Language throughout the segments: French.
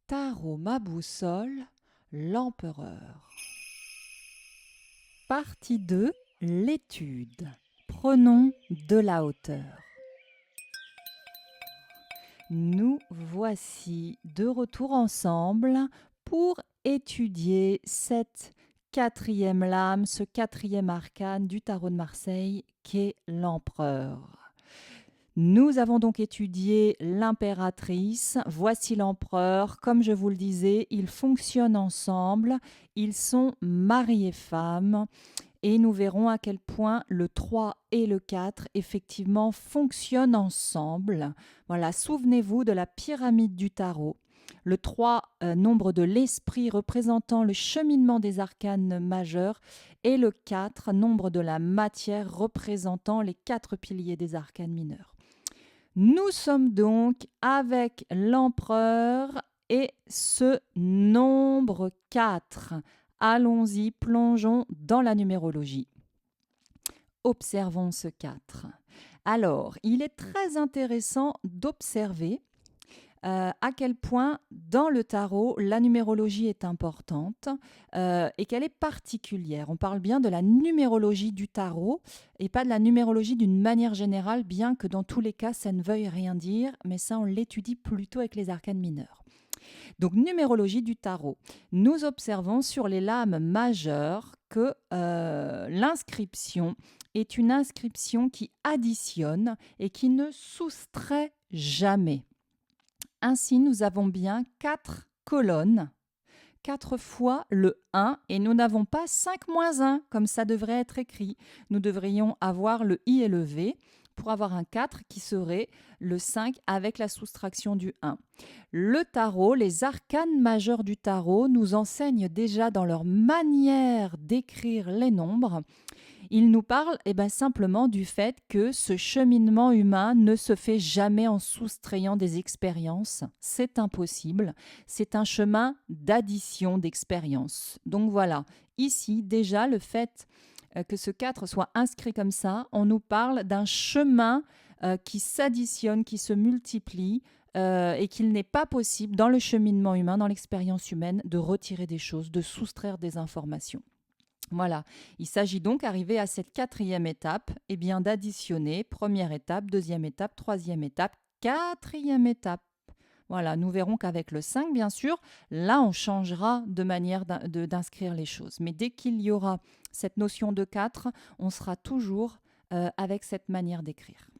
Tarot ma boussole, l'empereur. Partie 2, l'étude. Prenons de la hauteur. Nous voici de retour ensemble pour étudier cette quatrième lame, ce quatrième arcane du tarot de Marseille qu'est l'empereur. Nous avons donc étudié l'impératrice, voici l'empereur. Comme je vous le disais, ils fonctionnent ensemble, ils sont mari et femme. Et nous verrons à quel point le 3 et le 4, effectivement, fonctionnent ensemble. Voilà, souvenez-vous de la pyramide du tarot. Le 3, nombre de l'esprit représentant le cheminement des arcanes majeurs, et le 4, nombre de la matière représentant les 4 piliers des arcanes mineurs. Nous sommes donc avec l'empereur et ce nombre 4. Allons-y, plongeons dans la numérologie. Observons ce 4. Alors, il est très intéressant d'observer à quel point dans le tarot, la numérologie est importante et qu'elle est particulière. On parle bien de la numérologie du tarot et pas de la numérologie d'une manière générale, bien que dans tous les cas, ça ne veuille rien dire, mais ça, on l'étudie plutôt avec les arcanes mineurs. Donc, numérologie du tarot. Nous observons sur les lames majeures que l'inscription est une inscription qui additionne et qui ne soustrait jamais. Ainsi, nous avons bien 4 colonnes, 4 fois le 1, et nous n'avons pas 5 moins 1, comme ça devrait être écrit. Nous devrions avoir le I et le V pour avoir un 4 qui serait le 5 avec la soustraction du 1. Le tarot, les arcanes majeurs du tarot nous enseignent déjà dans leur manière d'écrire les nombres. Il nous parle simplement du fait que ce cheminement humain ne se fait jamais en soustrayant des expériences. C'est impossible. C'est un chemin d'addition d'expériences. Donc voilà, ici déjà le fait que ce 4 soit inscrit comme ça, on nous parle d'un chemin qui s'additionne, qui se multiplie et qu'il n'est pas possible dans le cheminement humain, dans l'expérience humaine, de retirer des choses, de soustraire des informations. Voilà, il s'agit donc d'arriver à cette quatrième étape, et bien d'additionner première étape, deuxième étape, troisième étape, quatrième étape. Voilà, nous verrons qu'avec le 5, bien sûr, là, on changera de manière d'inscrire les choses. Mais dès qu'il y aura cette notion de 4, on sera toujours avec cette manière d'écrire.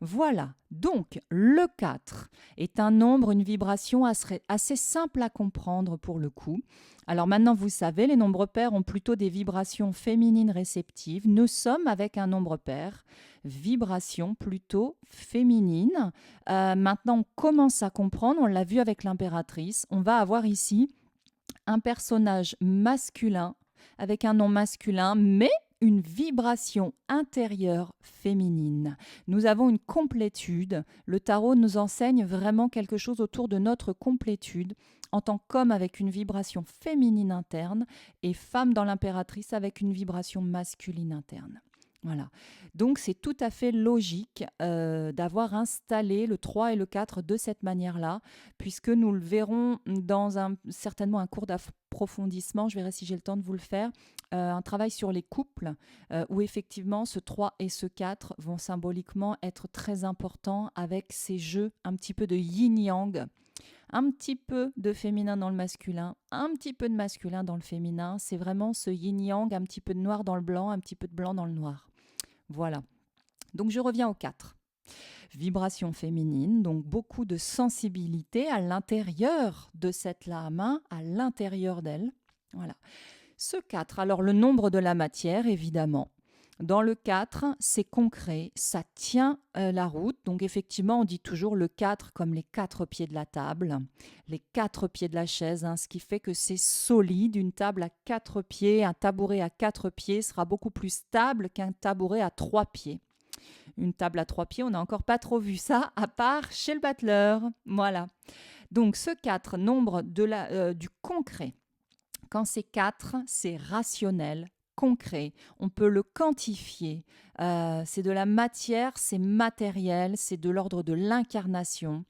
Voilà, donc le 4 est un nombre, une vibration assez simple à comprendre pour le coup. Alors maintenant, vous savez, les nombres pairs ont plutôt des vibrations féminines réceptives. Nous sommes avec un nombre pair, vibration plutôt féminine. Maintenant, on commence à comprendre, on l'a vu avec l'impératrice. On va avoir ici un personnage masculin avec un nom masculin, mais une vibration intérieure féminine. Nous avons une complétude. Le tarot nous enseigne vraiment quelque chose autour de notre complétude en tant qu'homme avec une vibration féminine interne et femme dans l'impératrice avec une vibration masculine interne. Voilà. Donc c'est tout à fait logique d'avoir installé le 3 et le 4 de cette manière-là, puisque nous le verrons dans certainement un cours d'approfondissement, je verrai si j'ai le temps de vous le faire, un travail sur les couples, où effectivement ce 3 et ce 4 vont symboliquement être très importants avec ces jeux un petit peu de yin-yang, un petit peu de féminin dans le masculin, un petit peu de masculin dans le féminin. C'est vraiment ce yin-yang, un petit peu de noir dans le blanc, un petit peu de blanc dans le noir. Voilà. Donc je reviens au 4. Vibration féminine, donc beaucoup de sensibilité à l'intérieur de cette lame, à l'intérieur d'elle. Voilà. Ce 4, alors le nombre de la matière, évidemment. Dans le 4, c'est concret, ça tient la route. Donc effectivement, on dit toujours le 4 comme les 4 pieds de la table, les 4 pieds de la chaise, ce qui fait que c'est solide. Une table à 4 pieds, un tabouret à 4 pieds sera beaucoup plus stable qu'un tabouret à 3 pieds. Une table à 3 pieds, on n'a encore pas trop vu ça, à part chez le battleur. Voilà. Donc ce 4, nombre du concret. Quand c'est 4, c'est rationnel, concret, on peut le quantifier. C'est de la matière, c'est matériel, c'est de l'ordre de l'incarnation.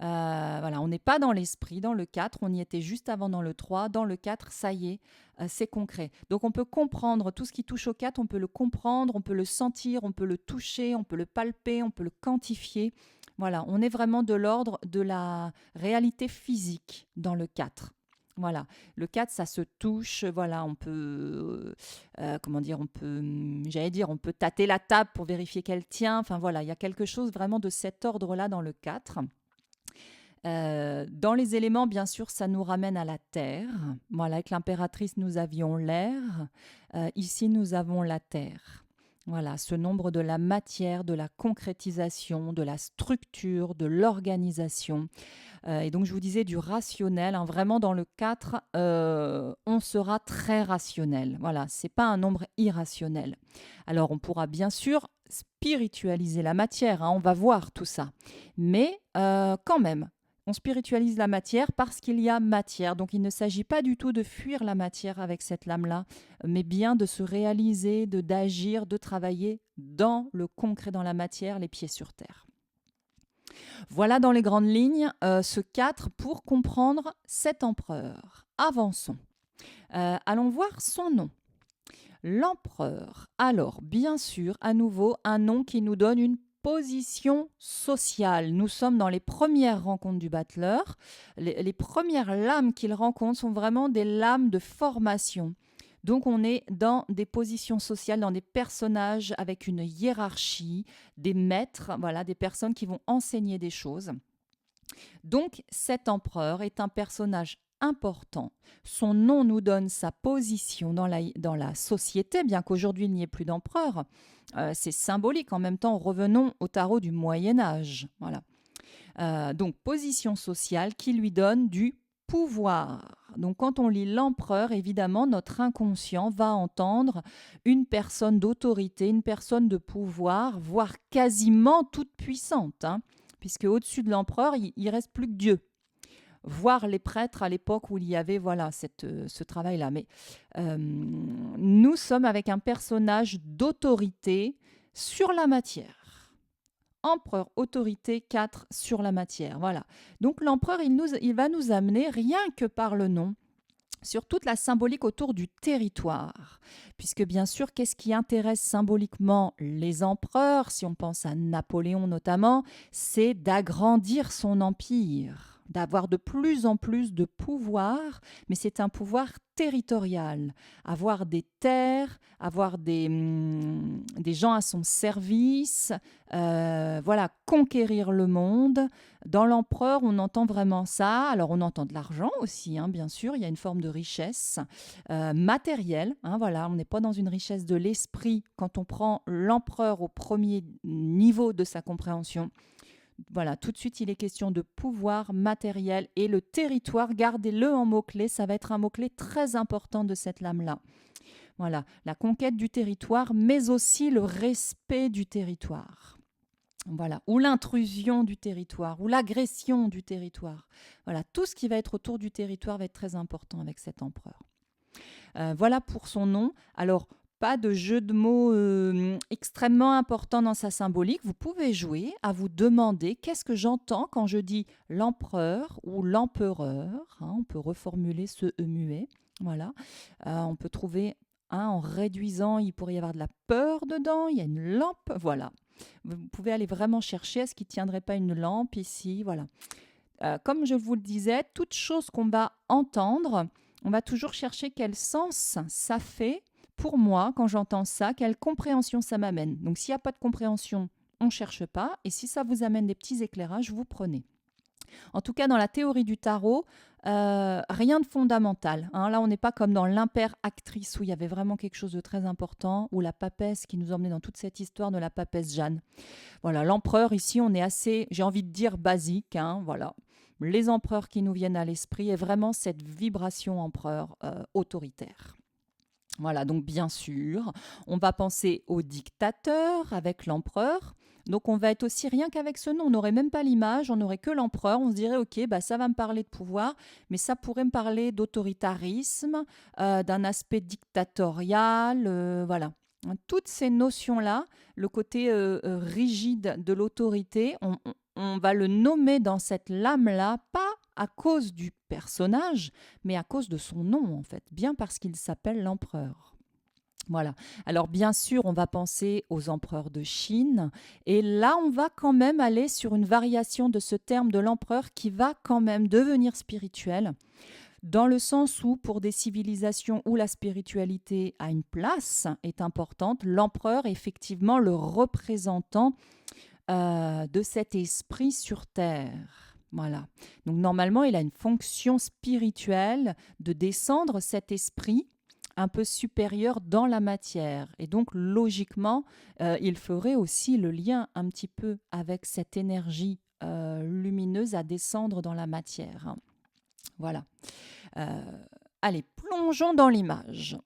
Voilà, on n'est pas dans l'esprit, dans le 4, on y était juste avant dans le 3. Dans le 4, ça y est, c'est concret. Donc on peut comprendre tout ce qui touche au 4, on peut le comprendre, on peut le sentir, on peut le toucher, on peut le palper, on peut le quantifier. Voilà, on est vraiment de l'ordre de la réalité physique dans le 4. Voilà, le 4, ça se touche, voilà, on peut, comment dire, on peut, j'allais dire, on peut tâter la table pour vérifier qu'elle tient. Enfin voilà, il y a quelque chose vraiment de cet ordre-là dans le 4. Dans les éléments, bien sûr, ça nous ramène à la terre. Voilà, avec l'impératrice, nous avions l'air. Ici, nous avons la terre. Voilà, ce nombre de la matière, de la concrétisation, de la structure, de l'organisation. Et donc, je vous disais du rationnel. Hein, vraiment, dans le 4, on sera très rationnel. Voilà, c'est pas un nombre irrationnel. Alors, on pourra bien sûr spiritualiser la matière. Hein, on va voir tout ça. Mais quand même, on spiritualise la matière parce qu'il y a matière. Donc il ne s'agit pas du tout de fuir la matière avec cette lame-là, mais bien de se réaliser, d'agir, de travailler dans le concret, dans la matière, les pieds sur terre. Voilà dans les grandes lignes ce 4 pour comprendre cet empereur. Avançons. Allons voir son nom. L'empereur. Alors, bien sûr, à nouveau, un nom qui nous donne une position sociale. Nous sommes dans les premières rencontres du battleur. Les premières lames qu'il rencontre sont vraiment des lames de formation. Donc on est dans des positions sociales, dans des personnages avec une hiérarchie, des maîtres, voilà, des personnes qui vont enseigner des choses. Donc cet empereur est un personnage important. Son nom nous donne sa position dans la société, bien qu'aujourd'hui il n'y ait plus d'empereur. C'est symbolique. En même temps, revenons au tarot du Moyen Âge. Voilà. Donc position sociale qui lui donne du pouvoir. Donc quand on lit l'empereur, évidemment, notre inconscient va entendre une personne d'autorité, une personne de pouvoir, voire quasiment toute puissante, hein, puisque au-dessus de l'empereur, il reste plus que Dieu. Voir les prêtres à l'époque où il y avait voilà ce travail-là. Mais nous sommes avec un personnage d'autorité sur la matière. Empereur, autorité 4 sur la matière. Voilà. Donc l'empereur, il va nous amener, rien que par le nom, sur toute la symbolique autour du territoire. Puisque bien sûr, qu'est-ce qui intéresse symboliquement les empereurs, si on pense à Napoléon notamment, c'est d'agrandir son empire, d'avoir de plus en plus de pouvoir, mais c'est un pouvoir territorial, avoir des terres, avoir des gens à son service, voilà, conquérir le monde. Dans l'empereur, on entend vraiment ça. Alors, on entend de l'argent aussi, hein, bien sûr. Il y a une forme de richesse matérielle. Hein, voilà, on n'est pas dans une richesse de l'esprit quand on prend l'empereur au premier niveau de sa compréhension. Voilà, tout de suite, il est question de pouvoir matériel et le territoire, gardez-le en mot-clé, ça va être un mot-clé très important de cette lame-là. Voilà, la conquête du territoire, mais aussi le respect du territoire. Voilà, ou l'intrusion du territoire, ou l'agression du territoire. Voilà, tout ce qui va être autour du territoire va être très important avec cet empereur. Voilà pour son nom. Alors, pas de jeu de mots extrêmement important dans sa symbolique. Vous pouvez jouer à vous demander qu'est-ce que j'entends quand je dis l'empereur ou l'empereur. Hein, on peut reformuler ce E muet. Voilà. On peut trouver, hein, en réduisant, il pourrait y avoir de la peur dedans. Il y a une lampe. Voilà. Vous pouvez aller vraiment chercher, est-ce qu'il ne tiendrait pas une lampe ici? Voilà. Comme je vous le disais, toute chose qu'on va entendre, on va toujours chercher quel sens ça fait pour moi quand j'entends ça, quelle compréhension ça m'amène. Donc s'il n'y a pas de compréhension, on ne cherche pas. Et si ça vous amène des petits éclairages, vous prenez. En tout cas, dans la théorie du tarot, rien de fondamental. Hein. Là, on n'est pas comme dans l'impère-actrice où il y avait vraiment quelque chose de très important, ou la papesse qui nous emmenait dans toute cette histoire de la papesse Jeanne. Voilà, l'empereur, ici, on est assez, j'ai envie de dire, basique. Hein, voilà. Les empereurs qui nous viennent à l'esprit et vraiment cette vibration empereur autoritaire. Voilà, donc bien sûr, on va penser au dictateur avec l'empereur. Donc on va être aussi rien qu'avec ce nom, on n'aurait même pas l'image, on n'aurait que l'empereur, on se dirait ok, bah, ça va me parler de pouvoir, mais ça pourrait me parler d'autoritarisme, d'un aspect dictatorial, voilà. Toutes ces notions-là, le côté rigide de l'autorité, on va le nommer dans cette lame-là, pas à cause du personnage, mais à cause de son nom, en fait, bien parce qu'il s'appelle l'empereur. Voilà. Alors bien sûr, on va penser aux empereurs de Chine, et là, on va quand même aller sur une variation de ce terme de l'empereur qui va quand même devenir spirituel, dans le sens où, pour des civilisations où la spiritualité a une place, est importante, l'empereur est effectivement le représentant de cet esprit sur Terre. Voilà. Donc normalement, il a une fonction spirituelle de descendre cet esprit un peu supérieur dans la matière. Et donc, logiquement, il ferait aussi le lien un petit peu avec cette énergie lumineuse à descendre dans la matière. Voilà. Euh, Allez, plongeons dans l'image.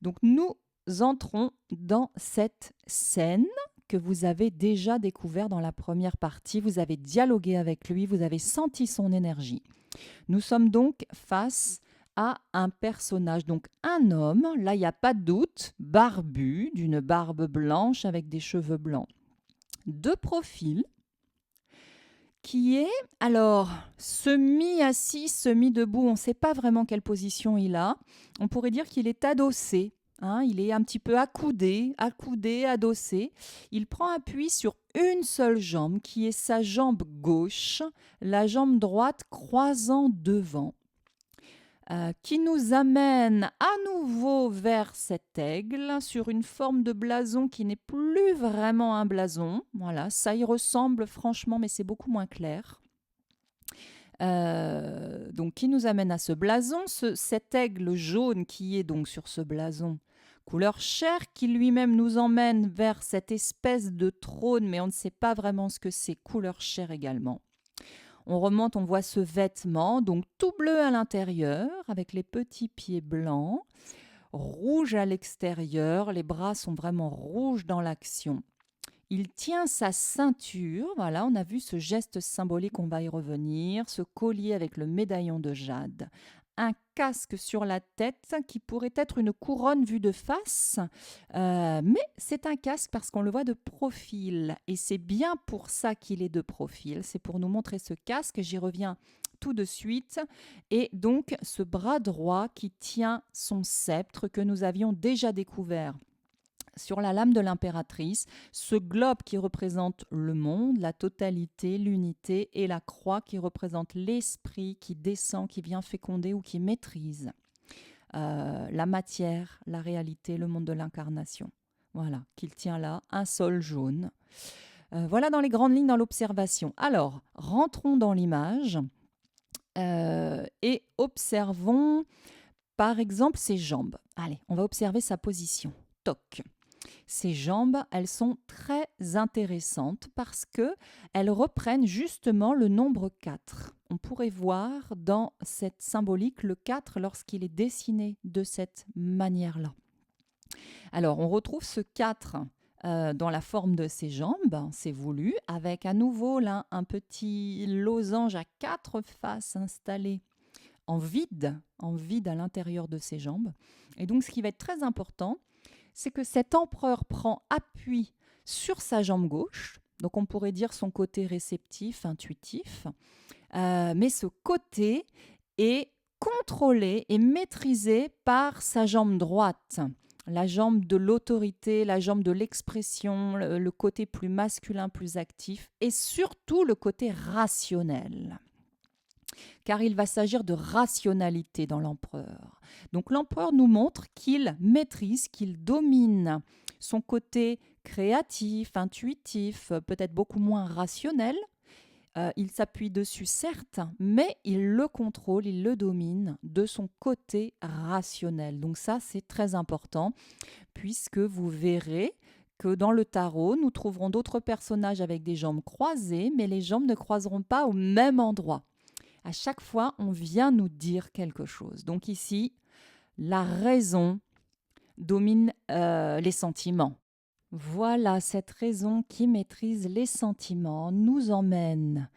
Donc, nous entrons dans cette scène que vous avez déjà découvert dans la première partie. Vous avez dialogué avec lui, vous avez senti son énergie. Nous sommes donc face à un personnage, donc un homme, là il n'y a pas de doute, barbu, d'une barbe blanche avec des cheveux blancs, de profil, qui est alors semi-assis, semi-debout, on ne sait pas vraiment quelle position il a. On pourrait dire qu'il est adossé, hein, il est un petit peu accoudé, adossé. Il prend appui sur une seule jambe, qui est sa jambe gauche, la jambe droite croisant devant. Qui nous amène à nouveau vers cet aigle sur une forme de blason qui n'est plus vraiment un blason. Voilà, ça y ressemble franchement, mais c'est beaucoup moins clair. Donc, qui nous amène à ce blason, cet aigle jaune qui est donc sur ce blason, couleur chair, qui lui-même nous emmène vers cette espèce de trône, mais on ne sait pas vraiment ce que c'est, couleur chair également. On remonte, on voit ce vêtement, donc tout bleu à l'intérieur, avec les petits pieds blancs, rouge à l'extérieur, les bras sont vraiment rouges dans l'action. Il tient sa ceinture, voilà, on a vu ce geste symbolique, on va y revenir, ce collier avec le médaillon de jade, un casque sur la tête qui pourrait être une couronne vue de face, mais c'est un casque parce qu'on le voit de profil, et c'est bien pour ça qu'il est de profil, c'est pour nous montrer ce casque, j'y reviens tout de suite, et donc ce bras droit qui tient son sceptre que nous avions déjà découvert sur la lame de l'impératrice, ce globe qui représente le monde, la totalité, l'unité, et la croix qui représente l'esprit qui descend, qui vient féconder ou qui maîtrise la matière, la réalité, le monde de l'incarnation. Voilà, qu'il tient là, un sol jaune. Voilà dans les grandes lignes dans l'observation. Alors, rentrons dans l'image et observons par exemple ses jambes. Allez, on va observer sa position. Toc. Ces jambes, elles sont très intéressantes parce qu'elles reprennent justement le nombre 4. On pourrait voir dans cette symbolique le 4 lorsqu'il est dessiné de cette manière-là. Alors, on retrouve ce 4 dans la forme de ses jambes, c'est voulu, avec à nouveau là un petit losange à 4 faces installé en vide à l'intérieur de ses jambes. Et donc, ce qui va être très important, c'est que cet empereur prend appui sur sa jambe gauche, donc on pourrait dire son côté réceptif, intuitif, mais ce côté est contrôlé et maîtrisé par sa jambe droite, la jambe de l'autorité, la jambe de l'expression, le côté plus masculin, plus actif, et surtout le côté rationnel. Car il va s'agir de rationalité dans l'empereur. Donc l'empereur nous montre qu'il maîtrise, qu'il domine son côté créatif, intuitif, peut-être beaucoup moins rationnel. Il s'appuie dessus, certes, mais il le contrôle, il le domine de son côté rationnel. Donc ça, c'est très important, puisque vous verrez que dans le tarot, nous trouverons d'autres personnages avec des jambes croisées, mais les jambes ne croiseront pas au même endroit. À chaque fois, on vient nous dire quelque chose. Donc ici, la raison domine les sentiments. Voilà, cette raison qui maîtrise les sentiments nous emmène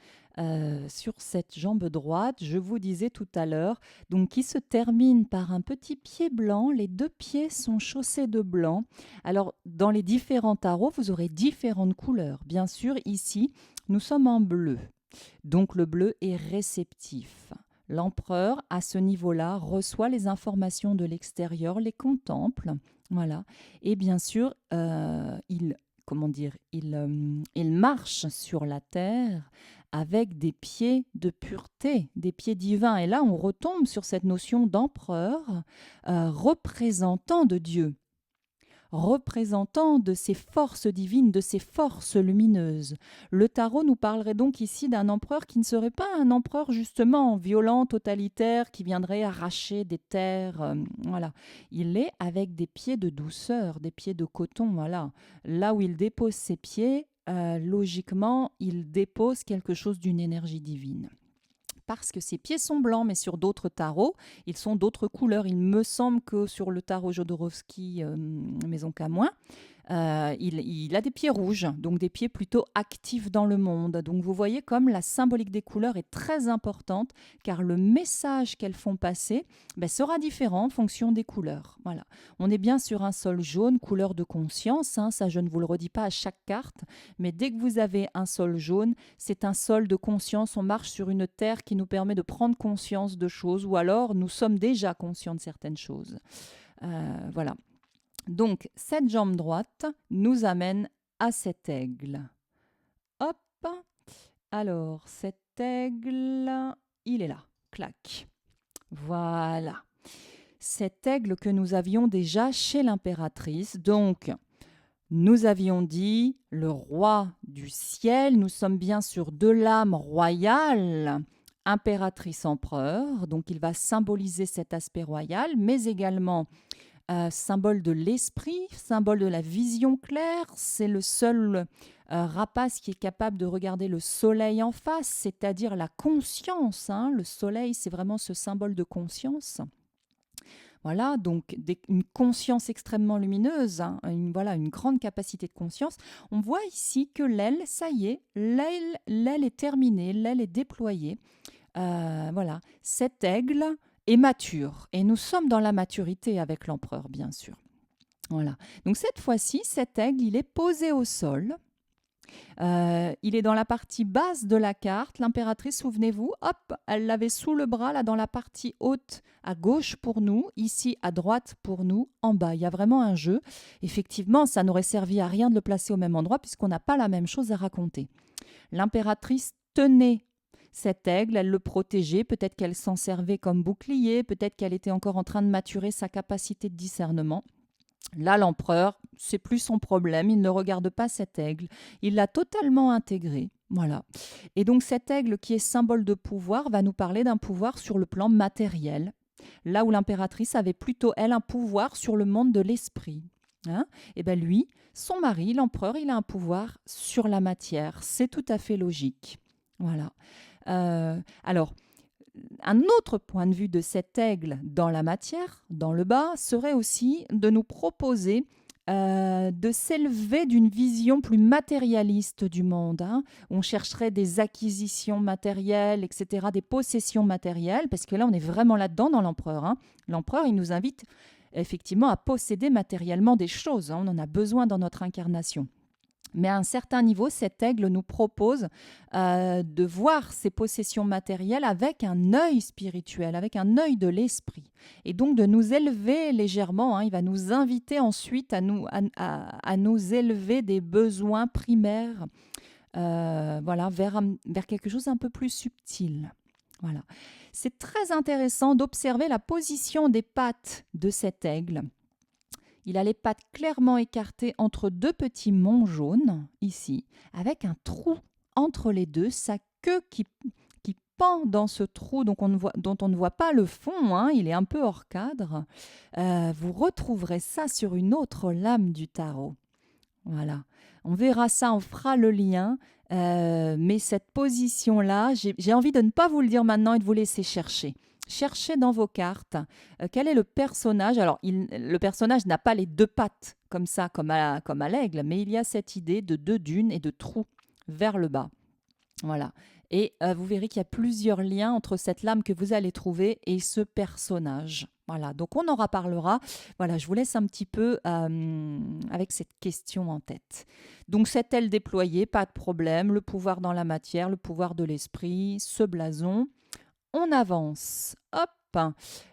sur cette jambe droite, je vous disais tout à l'heure, donc qui se termine par un petit pied blanc. Les deux pieds sont chaussés de blanc. Alors, dans les différents tarots, vous aurez différentes couleurs. Bien sûr, ici, nous sommes en bleu. Donc le bleu est réceptif. L'empereur, à ce niveau-là, reçoit les informations de l'extérieur, les contemple, voilà. Et bien sûr, il marche sur la terre avec des pieds de pureté, des pieds divins. Et là, on retombe sur cette notion d'empereur, représentant de Dieu, représentant de ces forces divines, de ces forces lumineuses. Le tarot nous parlerait donc ici d'un empereur qui ne serait pas un empereur justement violent, totalitaire, qui viendrait arracher des terres. Voilà. Il est avec des pieds de douceur, des pieds de coton. Voilà. Là où il dépose ses pieds, logiquement, il dépose quelque chose d'une énergie divine. Parce que ses pieds sont blancs, mais sur d'autres tarots, ils sont d'autres couleurs. Il me semble que sur le tarot Jodorowsky Maison Camoin, il a des pieds rouges, donc des pieds plutôt actifs dans le monde. Donc vous voyez comme la symbolique des couleurs est très importante, car le message qu'elles font passer sera différent en fonction des couleurs. Voilà. On est bien sur un sol jaune, couleur de conscience, hein, ça je ne vous le redis pas à chaque carte, mais dès que vous avez un sol jaune, c'est un sol de conscience, on marche sur une terre qui nous permet de prendre conscience de choses, ou alors nous sommes déjà conscients de certaines choses. Voilà. Donc, cette jambe droite nous amène à cet aigle. Hop. Alors, cet aigle, il est là. Clac. Voilà. Cet aigle que nous avions déjà chez l'impératrice. Donc, nous avions dit le roi du ciel. Nous sommes bien sur deux lames royales. Impératrice empereur. Donc, il va symboliser cet aspect royal, mais également symbole de l'esprit, symbole de la vision claire. C'est le seul rapace qui est capable de regarder le soleil en face, c'est-à-dire la conscience. Hein. Le soleil, c'est vraiment ce symbole de conscience. Voilà, donc une conscience extrêmement lumineuse, hein, une grande capacité de conscience. On voit ici que l'aile, ça y est, l'aile est terminée, l'aile est déployée. Voilà, cet aigle est mature. Et nous sommes dans la maturité avec l'empereur, bien sûr. Voilà. Donc cette fois-ci, cet aigle, il est posé au sol. Il est dans la partie basse de la carte. L'impératrice, souvenez-vous, hop, elle l'avait sous le bras, là, dans la partie haute, à gauche pour nous, ici à droite pour nous, en bas. Il y a vraiment un jeu. Effectivement, ça n'aurait servi à rien de le placer au même endroit puisqu'on n'a pas la même chose à raconter. L'impératrice tenait cet aigle, elle le protégeait, peut-être qu'elle s'en servait comme bouclier, peut-être qu'elle était encore en train de maturer sa capacité de discernement. Là, l'empereur, c'est plus son problème, il ne regarde pas cet aigle, il l'a totalement intégré. Voilà. Et donc cet aigle qui est symbole de pouvoir va nous parler d'un pouvoir sur le plan matériel, là où l'impératrice avait plutôt, elle, un pouvoir sur le monde de l'esprit. Hein? Et bien lui, son mari, l'empereur, il a un pouvoir sur la matière. C'est tout à fait logique. Voilà. Alors, un autre point de vue de cet aigle dans la matière, dans le bas, serait aussi de nous proposer de s'élever d'une vision plus matérialiste du monde. Hein. On chercherait des acquisitions matérielles, etc., des possessions matérielles, parce que là, on est vraiment là-dedans dans l'empereur. Hein. L'empereur, il nous invite effectivement à posséder matériellement des choses. Hein. On en a besoin dans notre incarnation. Mais à un certain niveau, cet aigle nous propose de voir ces possessions matérielles avec un œil spirituel, avec un œil de l'esprit. Et donc de nous élever légèrement. Hein, il va nous inviter ensuite à nous élever des besoins primaires voilà, vers quelque chose un peu plus subtil. Voilà. C'est très intéressant d'observer la position des pattes de cet aigle. Il a les pattes clairement écartées entre deux petits monts jaunes, ici, avec un trou entre les deux, sa queue qui pend dans ce trou dont on ne voit pas le fond, hein, il est un peu hors cadre. Vous retrouverez ça sur une autre lame du tarot. Voilà, on verra ça, on fera le lien, mais cette position-là, j'ai envie de ne pas vous le dire maintenant et de vous laisser chercher. Cherchez dans vos cartes quel est le personnage. Alors, le personnage n'a pas les deux pattes comme ça, comme à l'aigle, mais il y a cette idée de deux dunes et de trous vers le bas. Voilà. Et vous verrez qu'il y a plusieurs liens entre cette lame que vous allez trouver et ce personnage. Voilà, donc on en reparlera. Voilà, je vous laisse un petit peu avec cette question en tête. Donc cette aile déployée, pas de problème. Le pouvoir dans la matière, le pouvoir de l'esprit, ce blason. On avance. Hop,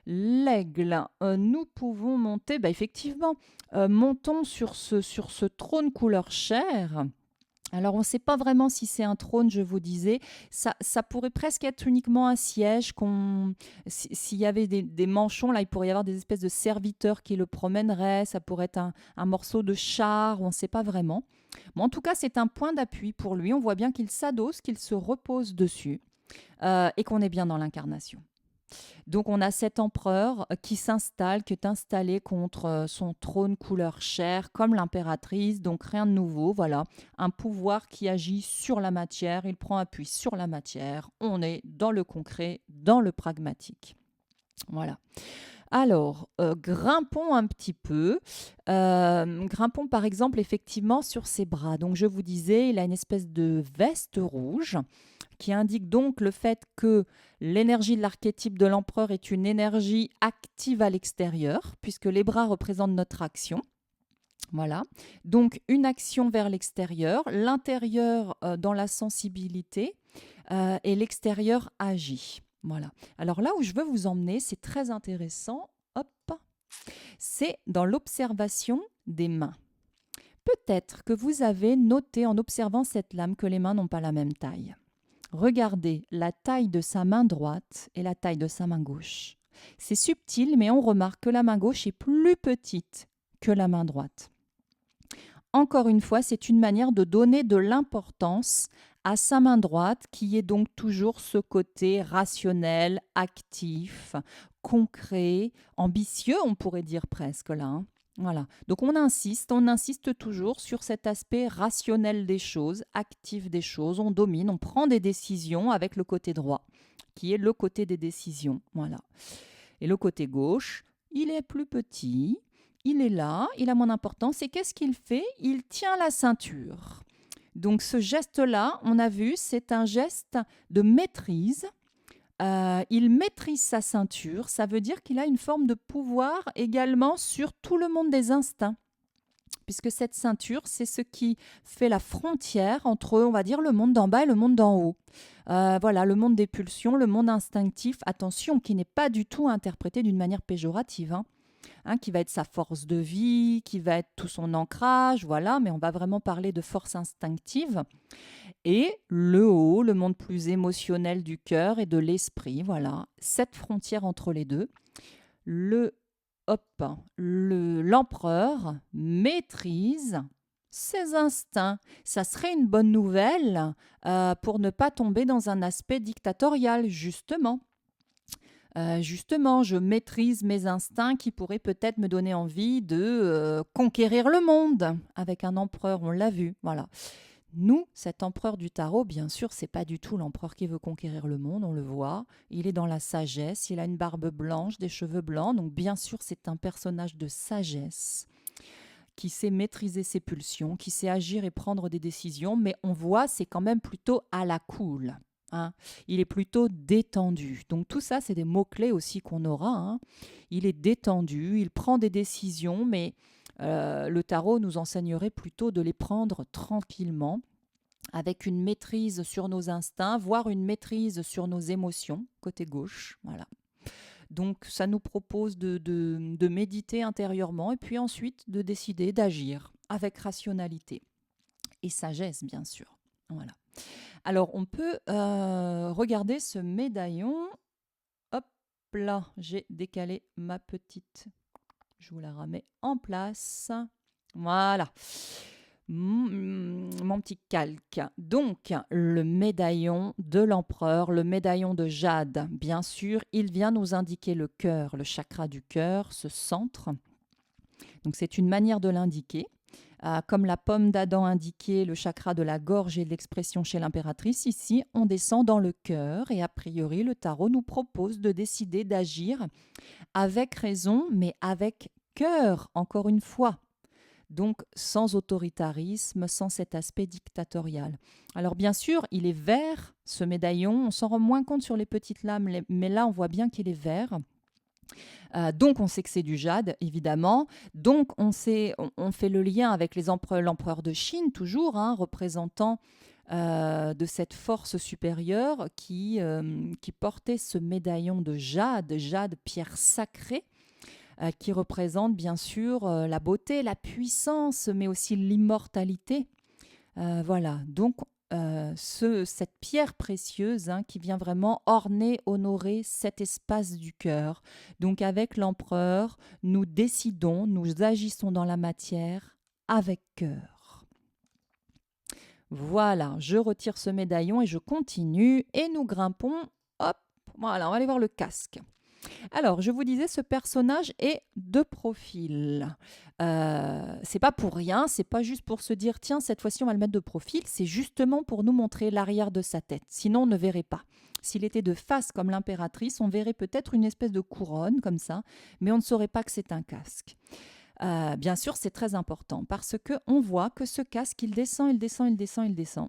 l'aigle. Nous pouvons monter. Bah, effectivement, montons sur ce trône couleur chair. Alors, on ne sait pas vraiment si c'est un trône, je vous disais. Ça pourrait presque être uniquement un siège. S'il y avait des manchons, là, il pourrait y avoir des espèces de serviteurs qui le promèneraient. Ça pourrait être un morceau de char, on ne sait pas vraiment. Mais en tout cas, c'est un point d'appui pour lui. On voit bien qu'il s'adosse, qu'il se repose dessus et qu'on est bien dans l'incarnation. Donc on a cet empereur qui s'installe, qui est installé contre son trône couleur chair, comme l'impératrice, donc rien de nouveau, voilà. Un pouvoir qui agit sur la matière, il prend appui sur la matière, on est dans le concret, dans le pragmatique. Voilà. Alors, grimpons un petit peu. Grimpons par exemple effectivement sur ses bras. Donc je vous disais, il a une espèce de veste rouge qui indique donc le fait que l'énergie de l'archétype de l'empereur est une énergie active à l'extérieur, puisque les bras représentent notre action. Voilà, donc une action vers l'extérieur, l'intérieur dans la sensibilité et l'extérieur agit. Voilà. Alors là où je veux vous emmener, c'est très intéressant. Hop, c'est dans l'observation des mains. Peut-être que vous avez noté en observant cette lame que les mains n'ont pas la même taille. Regardez la taille de sa main droite et la taille de sa main gauche. C'est subtil, mais on remarque que la main gauche est plus petite que la main droite. Encore une fois, c'est une manière de donner de l'importance à sa main droite, qui est donc toujours ce côté rationnel, actif, concret, ambitieux, on pourrait dire presque là, hein. Voilà. Donc on insiste toujours sur cet aspect rationnel des choses, actif des choses. On domine, on prend des décisions avec le côté droit, qui est le côté des décisions. Voilà. Et le côté gauche, il est plus petit, il est là, il a moins d'importance. Et qu'est-ce qu'il fait? Il tient la ceinture. Donc ce geste-là, on a vu, c'est un geste de maîtrise. Il maîtrise sa ceinture, ça veut dire qu'il a une forme de pouvoir également sur tout le monde des instincts, puisque cette ceinture, c'est ce qui fait la frontière entre, on va dire, le monde d'en bas et le monde d'en haut. Voilà, le monde des pulsions, le monde instinctif, attention, qui n'est pas du tout interprété d'une manière péjorative, qui va être sa force de vie, qui va être tout son ancrage, voilà, mais on va vraiment parler de force instinctive. Et le haut, le monde plus émotionnel du cœur et de l'esprit, voilà, cette frontière entre les deux. L'empereur maîtrise ses instincts. Ça serait une bonne nouvelle pour ne pas tomber dans un aspect dictatorial, justement. Justement, je maîtrise mes instincts qui pourraient peut-être me donner envie de conquérir le monde avec un empereur, on l'a vu, voilà. Nous, cet empereur du tarot, bien sûr, c'est pas du tout l'empereur qui veut conquérir le monde, on le voit. Il est dans la sagesse, il a une barbe blanche, des cheveux blancs, donc bien sûr, c'est un personnage de sagesse qui sait maîtriser ses pulsions, qui sait agir et prendre des décisions, mais on voit, c'est quand même plutôt à la cool. Il est plutôt détendu. Donc tout ça, c'est des mots-clés aussi qu'on aura. Il est détendu, il prend des décisions, mais le tarot nous enseignerait plutôt de les prendre tranquillement, avec une maîtrise sur nos instincts, voire une maîtrise sur nos émotions, côté gauche. Voilà. Donc ça nous propose de méditer intérieurement et puis ensuite de décider d'agir avec rationalité et sagesse, bien sûr. Voilà. Alors, on peut regarder ce médaillon. Hop là, j'ai décalé ma petite. Je vous la remets en place. Voilà. Mon petit calque. Donc, le médaillon de l'empereur, le médaillon de jade, bien sûr, il vient nous indiquer le cœur, le chakra du cœur, ce centre. Donc, c'est une manière de l'indiquer. Comme la pomme d'Adam indiquait le chakra de la gorge et de l'expression chez l'impératrice, ici, on descend dans le cœur et a priori, le tarot nous propose de décider d'agir avec raison, mais avec cœur, encore une fois. Donc, sans autoritarisme, sans cet aspect dictatorial. Alors, bien sûr, il est vert, ce médaillon. On s'en rend moins compte sur les petites lames, mais là, on voit bien qu'il est vert. Donc on sait que c'est du jade, évidemment. Donc on fait le lien avec l'empereur de Chine, toujours, hein, représentant de cette force supérieure qui portait ce médaillon de jade, jade, pierre sacrée, qui représente bien sûr la beauté, la puissance, mais aussi l'immortalité. Voilà, donc cette pierre précieuse, hein, qui vient vraiment orner, honorer cet espace du cœur. Donc avec l'empereur, nous décidons, nous agissons dans la matière avec cœur. Voilà, je retire ce médaillon et je continue et nous grimpons. Hop, voilà, on va aller voir le casque. Alors, je vous disais, ce personnage est de profil. C'est pas pour rien, c'est pas juste pour se dire tiens, cette fois-ci on va le mettre de profil, c'est justement pour nous montrer l'arrière de sa tête. Sinon, on ne verrait pas. S'il était de face comme l'impératrice, on verrait peut-être une espèce de couronne comme ça, mais on ne saurait pas que c'est un casque. Bien sûr, c'est très important parce que on voit que ce casque, il descend, il descend, il descend, il descend.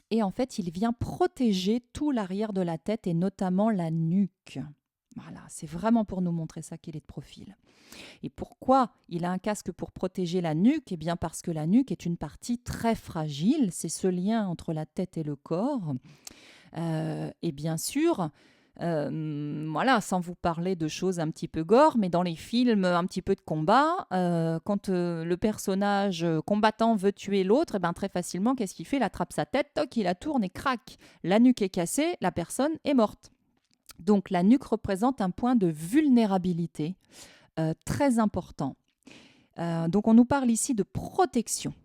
Et en fait, il vient protéger tout l'arrière de la tête et notamment la nuque. Voilà, c'est vraiment pour nous montrer ça qu'il est de profil. Et pourquoi il a un casque pour protéger la nuque? Eh bien parce que la nuque est une partie très fragile, c'est ce lien entre la tête et le corps. Et bien sûr, voilà, sans vous parler de choses un petit peu gore, mais dans les films un petit peu de combat, quand le personnage combattant veut tuer l'autre, eh ben, très facilement, qu'est-ce qu'il fait? Il attrape sa tête, toc, il la tourne et crac, la nuque est cassée, la personne est morte. Donc la nuque représente un point de vulnérabilité très important. Donc on nous parle ici de protection.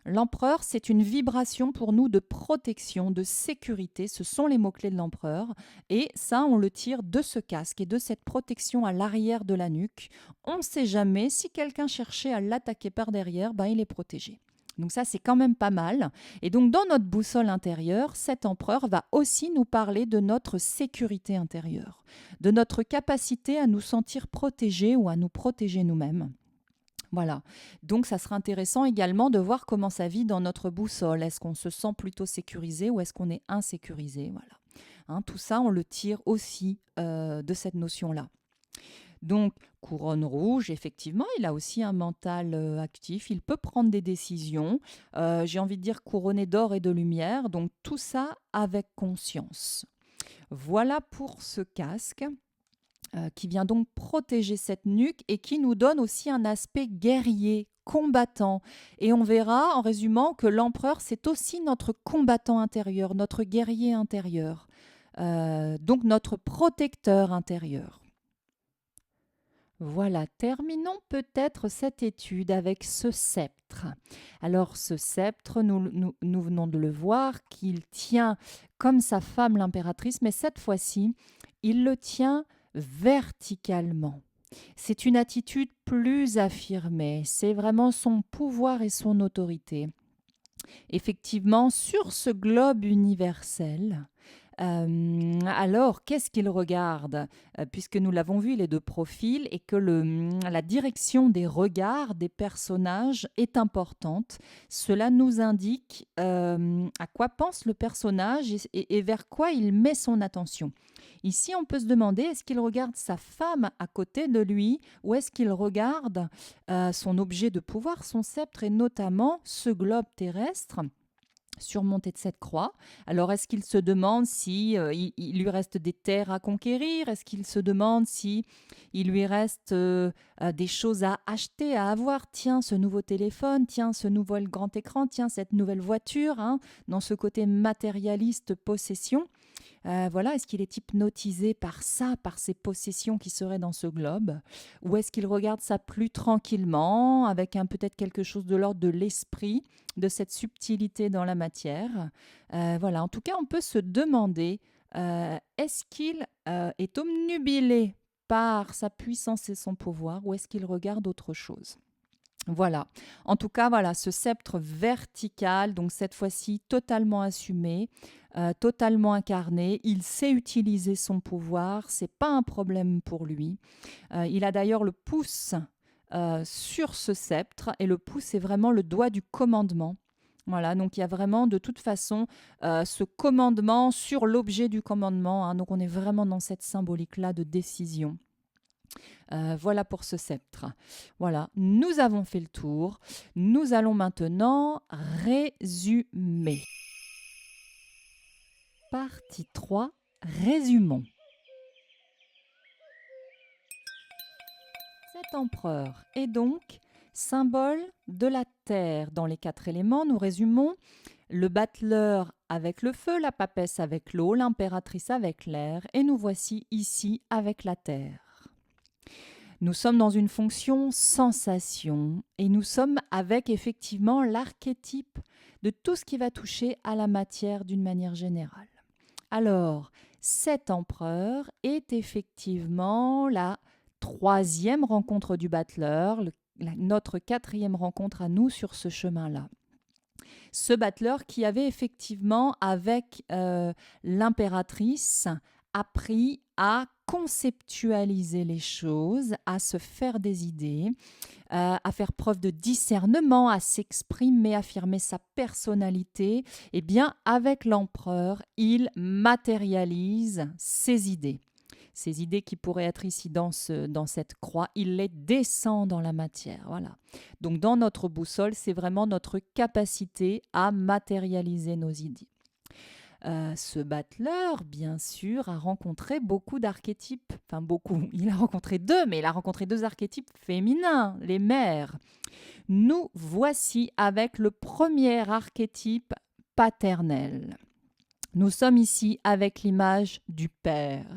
L'empereur, c'est une vibration pour nous de protection, de sécurité. Ce sont les mots-clés de l'empereur. Et ça, on le tire de ce casque et de cette protection à l'arrière de la nuque. On ne sait jamais, si quelqu'un cherchait à l'attaquer par derrière, ben, il est protégé. Donc ça, c'est quand même pas mal. Et donc, dans notre boussole intérieure, cet empereur va aussi nous parler de notre sécurité intérieure, de notre capacité à nous sentir protégés ou à nous protéger nous-mêmes. Voilà. Donc, ça sera intéressant également de voir comment ça vit dans notre boussole. Est-ce qu'on se sent plutôt sécurisé ou est-ce qu'on est insécurisé? Voilà. Hein, tout ça, on le tire aussi de cette notion-là. Donc, couronne rouge, effectivement, il a aussi un mental actif, il peut prendre des décisions. J'ai envie de dire couronné d'or et de lumière, donc tout ça avec conscience. Voilà pour ce casque qui vient donc protéger cette nuque et qui nous donne aussi un aspect guerrier, combattant. Et on verra en résumant que l'empereur, c'est aussi notre combattant intérieur, notre guerrier intérieur, donc notre protecteur intérieur. Voilà, terminons peut-être cette étude avec ce sceptre. Alors ce sceptre, nous venons de le voir, qu'il tient comme sa femme l'impératrice, mais cette fois-ci, il le tient verticalement. C'est une attitude plus affirmée, c'est vraiment son pouvoir et son autorité. Effectivement, sur ce globe universel, alors, qu'est-ce qu'il regarde? Puisque nous l'avons vu, il est de profil et que la direction des regards des personnages est importante. Cela nous indique à quoi pense le personnage et vers quoi il met son attention. Ici, on peut se demander, est-ce qu'il regarde sa femme à côté de lui ou est-ce qu'il regarde son objet de pouvoir, son sceptre et notamment ce globe terrestre surmonté de cette croix. Alors, est-ce qu'il se demande si il lui reste des terres à conquérir? Est-ce qu'il se demande si il lui reste des choses à acheter, à avoir? Tiens, ce nouveau téléphone, tiens, ce nouveau grand écran, tiens, cette nouvelle voiture, hein, dans ce côté matérialiste, possession. Voilà, est-ce qu'il est hypnotisé par ça, par ces possessions qui seraient dans ce globe? Ou est-ce qu'il regarde ça plus tranquillement, avec peut-être quelque chose de l'ordre de l'esprit, de cette subtilité dans la matière? Voilà, en tout cas, on peut se demander, est-ce qu'il est obnubilé par sa puissance et son pouvoir, ou est-ce qu'il regarde autre chose? Voilà. En tout cas, voilà, ce sceptre vertical, donc cette fois-ci totalement assumé, totalement incarné. Il sait utiliser son pouvoir, c'est pas un problème pour lui. Il a d'ailleurs le pouce sur ce sceptre et le pouce est vraiment le doigt du commandement. Voilà, donc il y a vraiment de toute façon ce commandement sur l'objet du commandement, hein, donc on est vraiment dans cette symbolique-là de décision. Voilà pour ce sceptre. Voilà, nous avons fait le tour. Nous allons maintenant résumer. Partie 3, résumons. Cet empereur est donc symbole de la terre. Dans les 4 éléments, nous résumons le battleur avec le feu, la papesse avec l'eau, l'impératrice avec l'air, et nous voici ici avec la terre. Nous sommes dans une fonction sensation et nous sommes avec effectivement l'archétype de tout ce qui va toucher à la matière d'une manière générale. Alors, cet empereur est effectivement la 3e rencontre du battleur, notre 4e rencontre à nous sur ce chemin-là. Ce battleur qui avait effectivement, avec l'impératrice, appris à conceptualiser les choses, à se faire des idées, à faire preuve de discernement, à s'exprimer, à affirmer sa personnalité, eh bien, avec l'empereur, il matérialise ses idées. Ces idées qui pourraient être ici dans cette croix, il les descend dans la matière. Voilà. Donc, dans notre boussole, c'est vraiment notre capacité à matérialiser nos idées. Ce battleur, bien sûr, a rencontré beaucoup d'archétypes. Enfin, beaucoup. Il a rencontré 2, mais il a rencontré 2 archétypes féminins, les mères. Nous voici avec le premier archétype paternel. Nous sommes ici avec l'image du père.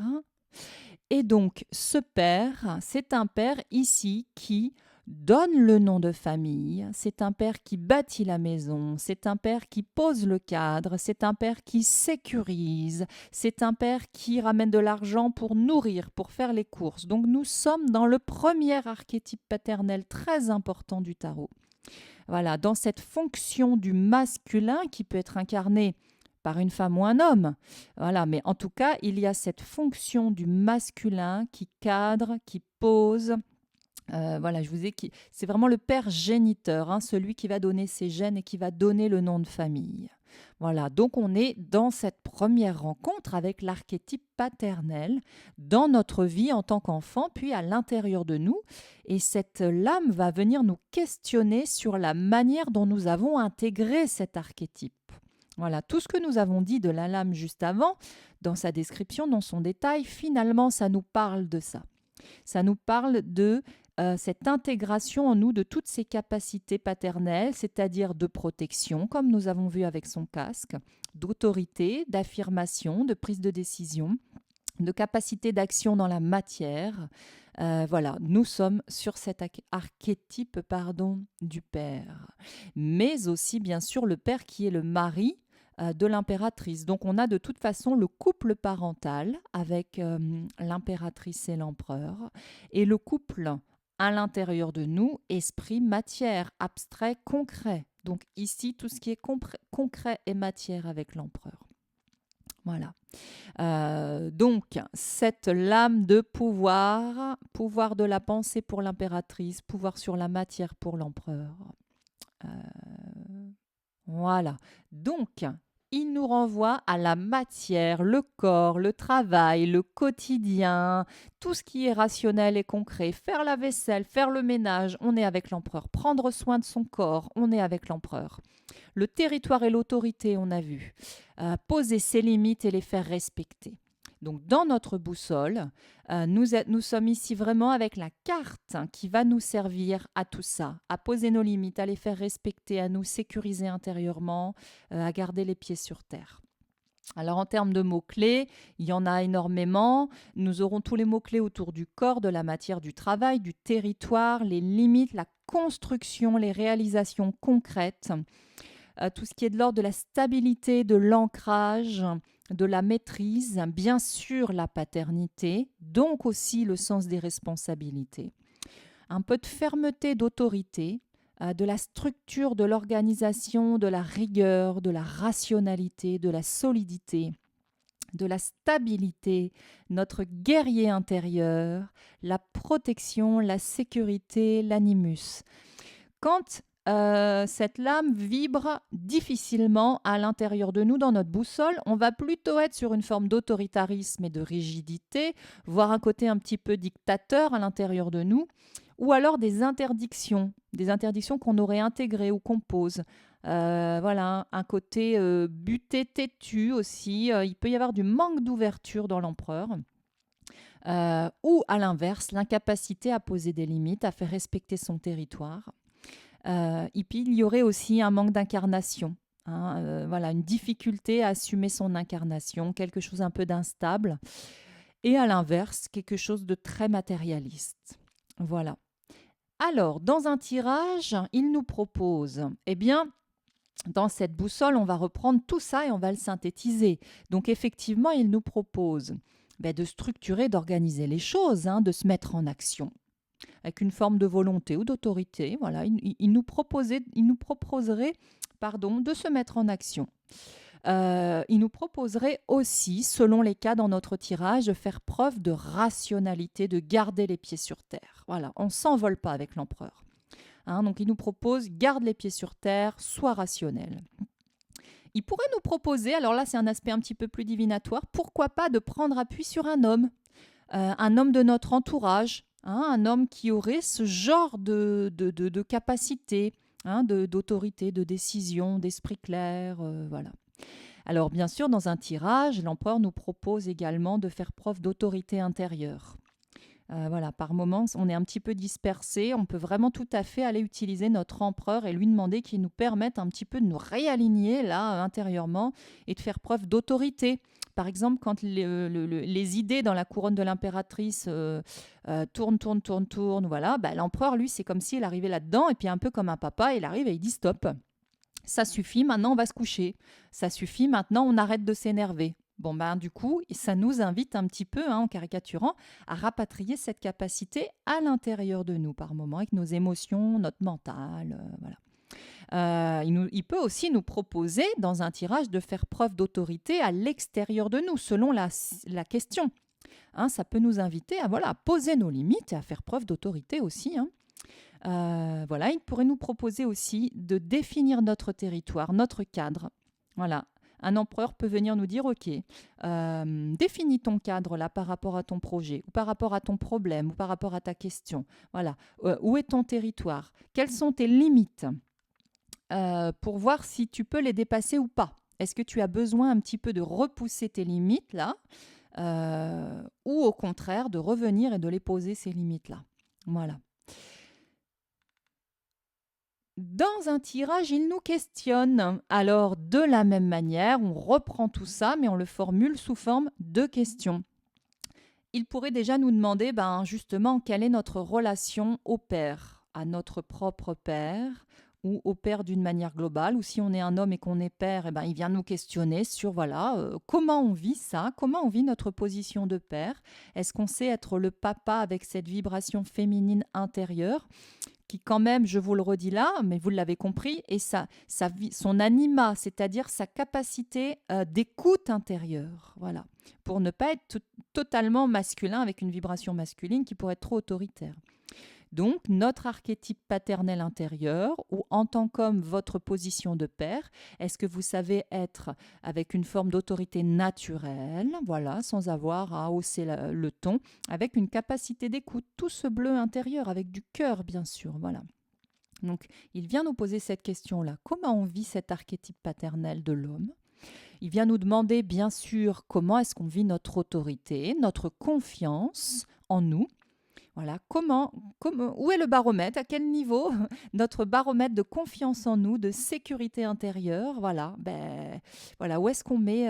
Et donc, ce père, c'est un père ici qui donne le nom de famille, c'est un père qui bâtit la maison, c'est un père qui pose le cadre, c'est un père qui sécurise, c'est un père qui ramène de l'argent pour nourrir, pour faire les courses. Donc nous sommes dans le premier archétype paternel très important du tarot. Voilà, dans cette fonction du masculin qui peut être incarnée par une femme ou un homme. Voilà, mais en tout cas, il y a cette fonction du masculin qui cadre, qui pose. Voilà, je vous ai qui c'est vraiment le père géniteur, hein, celui qui va donner ses gènes et qui va donner le nom de famille. Voilà, donc on est dans cette première rencontre avec l'archétype paternel dans notre vie en tant qu'enfant, puis à l'intérieur de nous. Et cette lame va venir nous questionner sur la manière dont nous avons intégré cet archétype. Voilà, tout ce que nous avons dit de la lame juste avant, dans sa description, dans son détail, finalement, ça nous parle de ça. Ça nous parle de cette intégration en nous de toutes ces capacités paternelles, c'est-à-dire de protection, comme nous avons vu avec son casque, d'autorité, d'affirmation, de prise de décision, de capacité d'action dans la matière. Voilà, nous sommes sur cet archétype du père. Mais aussi, bien sûr, le père qui est le mari de l'impératrice. Donc, on a de toute façon le couple parental avec l'impératrice et l'empereur, et le couple à l'intérieur de nous, esprit, matière, abstrait, concret. Donc ici, tout ce qui est concret et matière avec l'empereur. Voilà. Donc, cette lame de pouvoir, pouvoir de la pensée pour l'impératrice, pouvoir sur la matière pour l'empereur. Voilà. Donc, il nous renvoie à la matière, le corps, le travail, le quotidien, tout ce qui est rationnel et concret. Faire la vaisselle, faire le ménage, on est avec l'empereur. Prendre soin de son corps, on est avec l'empereur. Le territoire et l'autorité, on a vu. Poser ses limites et les faire respecter. Donc, dans notre boussole, nous sommes ici vraiment avec la carte qui va nous servir à tout ça, à poser nos limites, à les faire respecter, à nous sécuriser intérieurement, à garder les pieds sur terre. Alors, en termes de mots-clés, il y en a énormément. Nous aurons tous les mots-clés autour du corps, de la matière, du travail, du territoire, les limites, la construction, les réalisations concrètes, tout ce qui est de l'ordre de la stabilité, de l'ancrage, de la maîtrise, bien sûr la paternité, donc aussi le sens des responsabilités. Un peu de fermeté, d'autorité, de la structure, de l'organisation, de la rigueur, de la rationalité, de la solidité, de la stabilité, notre guerrier intérieur, la protection, la sécurité, l'animus. Quand cette lame vibre difficilement à l'intérieur de nous, dans notre boussole. On va plutôt être sur une forme d'autoritarisme et de rigidité, voire un côté un petit peu dictateur à l'intérieur de nous, ou alors des interdictions qu'on aurait intégrées ou qu'on pose. Voilà, un côté buté, têtu aussi. Il peut y avoir du manque d'ouverture dans l'empereur. Ou à l'inverse, l'incapacité à poser des limites, à faire respecter son territoire. Et puis, il y aurait aussi un manque d'incarnation. Hein, voilà, une difficulté à assumer son incarnation, quelque chose un peu d'instable. Et à l'inverse, quelque chose de très matérialiste. Voilà. Alors, dans un tirage, il nous propose, eh bien, dans cette boussole, on va reprendre tout ça et on va le synthétiser. Donc, effectivement, il nous propose de structurer, d'organiser les choses, hein, de se mettre en action avec une forme de volonté ou d'autorité. Voilà, il nous proposerait de se mettre en action. Il nous proposerait aussi, selon les cas dans notre tirage, de faire preuve de rationalité, de garder les pieds sur terre. Voilà, on ne s'envole pas avec l'empereur. Hein, donc il nous propose, garde les pieds sur terre, sois rationnel. Il pourrait nous proposer, alors là c'est un aspect un petit peu plus divinatoire, pourquoi pas de prendre appui sur un homme de notre entourage, hein, un homme qui aurait ce genre de capacité, hein, d'autorité, de décision, d'esprit clair, voilà. Alors bien sûr, dans un tirage, l'empereur nous propose également de faire preuve d'autorité intérieure. Voilà, par moments, on est un petit peu dispersé. On peut vraiment tout à fait aller utiliser notre empereur et lui demander qu'il nous permette un petit peu de nous réaligner là intérieurement et de faire preuve d'autorité. Par exemple, quand les idées dans la couronne de l'impératrice tournent, voilà, l'empereur, lui, c'est comme s'il arrivait là-dedans et puis un peu comme un papa, il arrive et il dit stop. Ça suffit, maintenant on va se coucher. Ça suffit, maintenant on arrête de s'énerver. Bon, du coup, ça nous invite un petit peu, hein, en caricaturant, à rapatrier cette capacité à l'intérieur de nous par moment, avec nos émotions, notre mental, voilà. Il peut aussi nous proposer, dans un tirage, de faire preuve d'autorité à l'extérieur de nous, selon la question. Hein, ça peut nous inviter à poser nos limites et à faire preuve d'autorité aussi. Hein. Voilà, il pourrait nous proposer aussi de définir notre territoire, notre cadre. Voilà. Un empereur peut venir nous dire, OK, définis ton cadre là par rapport à ton projet, ou par rapport à ton problème, ou par rapport à ta question. Voilà. Où est ton territoire? Quelles sont tes limites? Pour voir si tu peux les dépasser ou pas. Est-ce que tu as besoin un petit peu de repousser tes limites là, ou au contraire de revenir et de les poser, ces limites-là? Voilà. Dans un tirage, il nous questionne. Alors, de la même manière, on reprend tout ça, mais on le formule sous forme de questions. Il pourrait déjà nous demander, justement, quelle est notre relation au père, à notre propre père, ou au père d'une manière globale, ou si on est un homme et qu'on est père, il vient nous questionner sur comment on vit ça, comment on vit notre position de père. Est-ce qu'on sait être le papa avec cette vibration féminine intérieure qui quand même, je vous le redis là, mais vous l'avez compris, et son anima, c'est-à-dire sa capacité d'écoute intérieure, voilà, pour ne pas être totalement masculin avec une vibration masculine qui pourrait être trop autoritaire. Donc, notre archétype paternel intérieur, ou en tant qu'homme, votre position de père, est-ce que vous savez être avec une forme d'autorité naturelle, voilà, sans avoir à hausser le ton, avec une capacité d'écoute, tout ce bleu intérieur, avec du cœur, bien sûr, voilà. Donc, il vient nous poser cette question-là. Comment on vit cet archétype paternel de l'homme? Il vient nous demander, bien sûr, comment est-ce qu'on vit notre autorité, notre confiance en nous. Voilà, où est le baromètre? À quel niveau notre baromètre de confiance en nous, de sécurité intérieure? Voilà, où est-ce qu'on met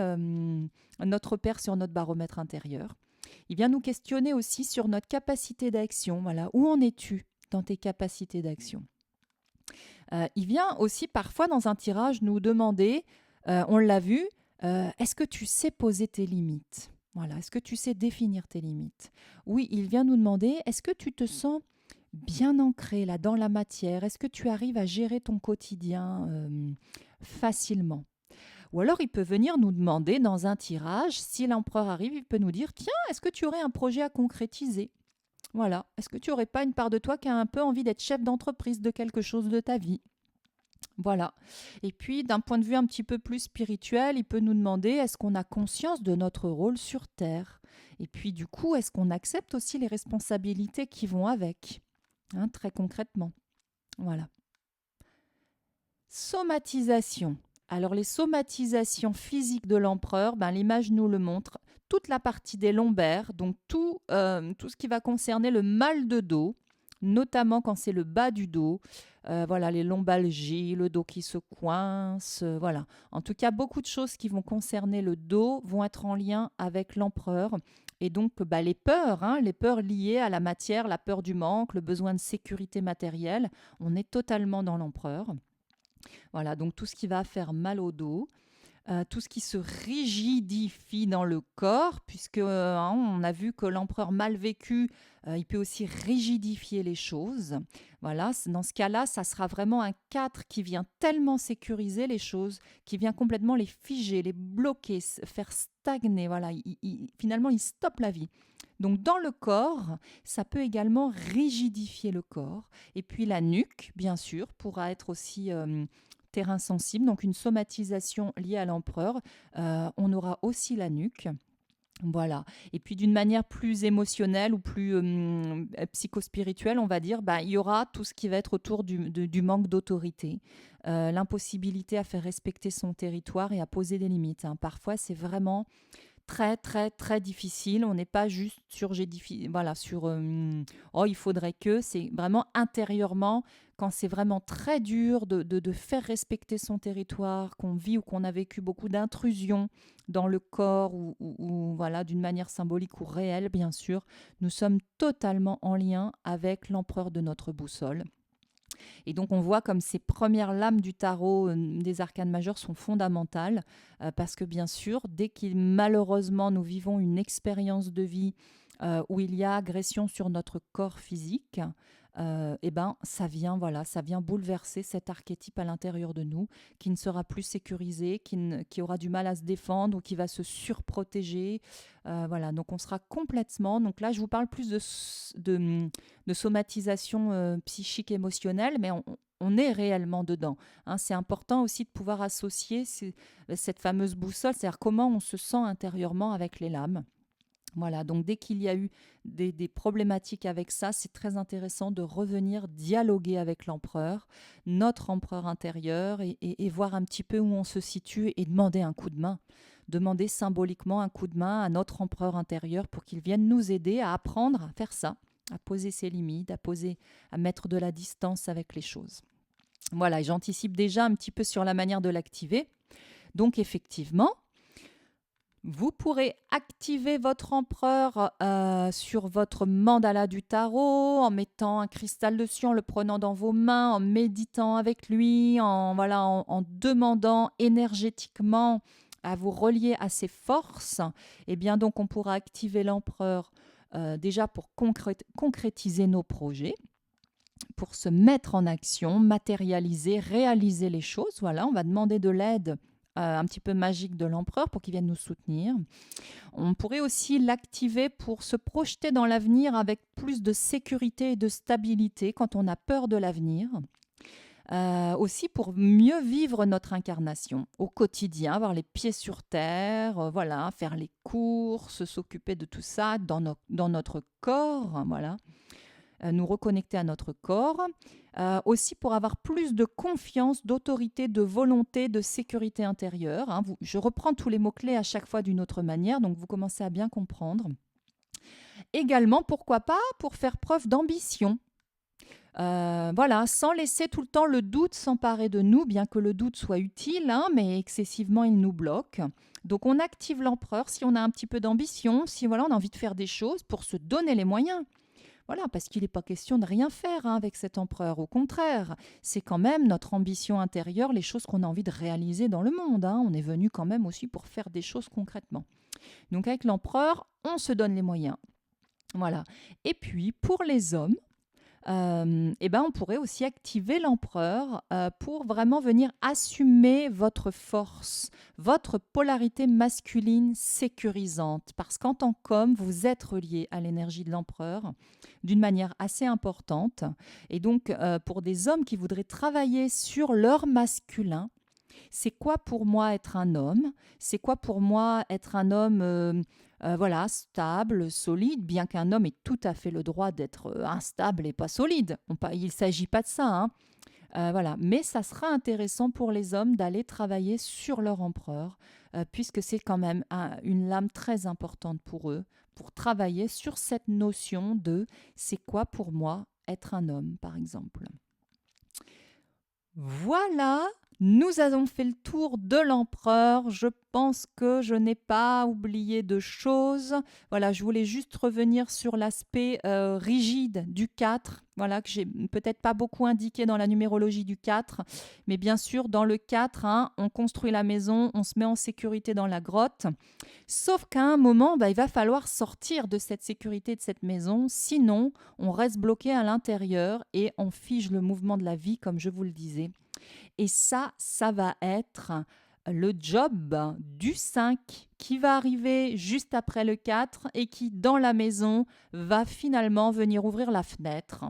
notre père sur notre baromètre intérieur? Il vient nous questionner aussi sur notre capacité d'action. Voilà, où en es-tu dans tes capacités d'action? Il vient aussi parfois dans un tirage nous demander, on l'a vu, est-ce que tu sais poser tes limites? Voilà, est-ce que tu sais définir tes limites? Oui, il vient nous demander, est-ce que tu te sens bien ancré là dans la matière? Est-ce que tu arrives à gérer ton quotidien facilement? Ou alors il peut venir nous demander dans un tirage, si l'empereur arrive, il peut nous dire, tiens, est-ce que tu aurais un projet à concrétiser? Voilà, est-ce que tu n'aurais pas une part de toi qui a un peu envie d'être chef d'entreprise de quelque chose de ta vie? Voilà. Et puis, d'un point de vue un petit peu plus spirituel, il peut nous demander est-ce qu'on a conscience de notre rôle sur Terre? Et puis, du coup, est-ce qu'on accepte aussi les responsabilités qui vont avec? Hein, très concrètement. Voilà. Somatisation. Alors, les somatisations physiques de l'empereur, ben, l'image nous le montre. Toute la partie des lombaires, donc tout ce qui va concerner le mal de dos, notamment quand c'est le bas du dos, voilà, les lombalgies, le dos qui se coince, voilà. En tout cas, beaucoup de choses qui vont concerner le dos vont être en lien avec l'empereur. Et donc, bah, les peurs liées à la matière, la peur du manque, le besoin de sécurité matérielle, on est totalement dans l'empereur. Voilà, donc tout ce qui va faire mal au dos, tout ce qui se rigidifie dans le corps, puisque hein, on a vu que l'empereur mal vécu, il peut aussi rigidifier les choses. Voilà, dans ce cas-là, ça sera vraiment un 4 qui vient tellement sécuriser les choses, qui vient complètement les figer, les bloquer, faire stagner. Voilà, finalement, il stoppe la vie. Donc dans le corps, ça peut également rigidifier le corps. Et puis la nuque, bien sûr, pourra être aussi terrain sensible, donc une somatisation liée à l'empereur. On aura aussi la nuque. Voilà. Et puis d'une manière plus émotionnelle ou plus psychospirituelle, on va dire, bah, il y aura tout ce qui va être autour du manque d'autorité, l'impossibilité à faire respecter son territoire et à poser des limites, hein. Parfois, c'est vraiment très, très, très difficile. On n'est pas juste sur, voilà, sur oh, il faudrait que. C'est vraiment intérieurement, quand c'est vraiment très dur de faire respecter son territoire, qu'on vit ou qu'on a vécu beaucoup d'intrusions dans le corps ou voilà, d'une manière symbolique ou réelle, bien sûr, nous sommes totalement en lien avec l'empereur de notre boussole. Et donc on voit comme ces premières lames du tarot des arcanes majeures sont fondamentales parce que bien sûr, dès qu'il malheureusement nous vivons une expérience de vie où il y a agression sur notre corps physique, et ben ça vient voilà, ça vient bouleverser cet archétype à l'intérieur de nous qui ne sera plus sécurisé, qui aura du mal à se défendre ou qui va se surprotéger. Voilà, donc on sera complètement. Donc là, je vous parle plus de somatisation psychique émotionnelle, mais on est réellement dedans, hein. C'est important aussi de pouvoir associer cette fameuse boussole, c'est-à-dire comment on se sent intérieurement avec les lames. Voilà, donc dès qu'il y a eu des problématiques avec ça, c'est très intéressant de revenir dialoguer avec l'empereur, notre empereur intérieur, et voir un petit peu où on se situe et demander un coup de main. Demander symboliquement un coup de main à notre empereur intérieur pour qu'il vienne nous aider à apprendre à faire ça, à poser ses limites, à mettre de la distance avec les choses. Voilà, et j'anticipe déjà un petit peu sur la manière de l'activer. Donc effectivement, vous pourrez activer votre empereur sur votre mandala du tarot en mettant un cristal dessus, en le prenant dans vos mains, en méditant avec lui, en demandant énergétiquement à vous relier à ses forces. Et bien donc on pourra activer l'empereur déjà pour concrétiser nos projets, pour se mettre en action, matérialiser, réaliser les choses. Voilà, on va demander de l'aide un petit peu magique de l'empereur pour qu'il vienne nous soutenir. On pourrait aussi l'activer pour se projeter dans l'avenir avec plus de sécurité et de stabilité quand on a peur de l'avenir. Aussi pour mieux vivre notre incarnation au quotidien, avoir les pieds sur terre, voilà, faire les courses, s'occuper de tout ça dans notre corps, voilà. Nous reconnecter à notre corps, aussi pour avoir plus de confiance, d'autorité, de volonté, de sécurité intérieure, hein. Je reprends tous les mots-clés à chaque fois d'une autre manière, donc vous commencez à bien comprendre. Également, pourquoi pas, pour faire preuve d'ambition. Voilà, sans laisser tout le temps le doute s'emparer de nous, bien que le doute soit utile, hein, mais excessivement il nous bloque. Donc on active l'empereur si on a un petit peu d'ambition, si voilà, on a envie de faire des choses pour se donner les moyens. Voilà, parce qu'il n'est pas question de rien faire hein, avec cet empereur. Au contraire, c'est quand même notre ambition intérieure, les choses qu'on a envie de réaliser dans le monde, hein. On est venu quand même aussi pour faire des choses concrètement. Donc avec l'empereur, on se donne les moyens. Voilà. Et puis pour les hommes, on pourrait aussi activer l'empereur pour vraiment venir assumer votre force, votre polarité masculine sécurisante. Parce qu'en tant qu'homme, vous êtes relié à l'énergie de l'empereur d'une manière assez importante. Et donc, pour des hommes qui voudraient travailler sur leur masculin, c'est quoi pour moi être un homme? C'est quoi pour moi être un homme voilà, stable, solide, bien qu'un homme ait tout à fait le droit d'être instable et pas solide. Il ne s'agit pas de ça, hein. Voilà. Mais ça sera intéressant pour les hommes d'aller travailler sur leur empereur, puisque c'est quand même une lame très importante pour eux, pour travailler sur cette notion de c'est quoi pour moi être un homme, par exemple. Voilà, nous avons fait le tour de l'empereur. Je pense que je n'ai pas oublié de choses. Voilà, je voulais juste revenir sur l'aspect rigide du 4. Voilà, que j'ai peut-être pas beaucoup indiqué dans la numérologie du 4. Mais bien sûr, dans le 4, hein, on construit la maison, on se met en sécurité dans la grotte. Sauf qu'à un moment, il va falloir sortir de cette sécurité de cette maison. Sinon, on reste bloqué à l'intérieur et on fige le mouvement de la vie, comme je vous le disais. Et ça va être le job du 5 qui va arriver juste après le 4 et qui, dans la maison, va finalement venir ouvrir la fenêtre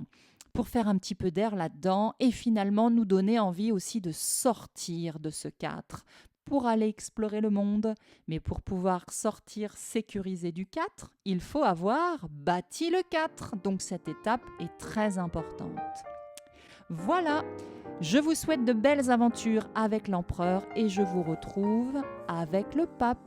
pour faire un petit peu d'air là-dedans et finalement nous donner envie aussi de sortir de ce 4 pour aller explorer le monde. Mais pour pouvoir sortir sécurisé du 4, il faut avoir bâti le 4. Donc cette étape est très importante. Voilà, je vous souhaite de belles aventures avec l'empereur et je vous retrouve avec le pape.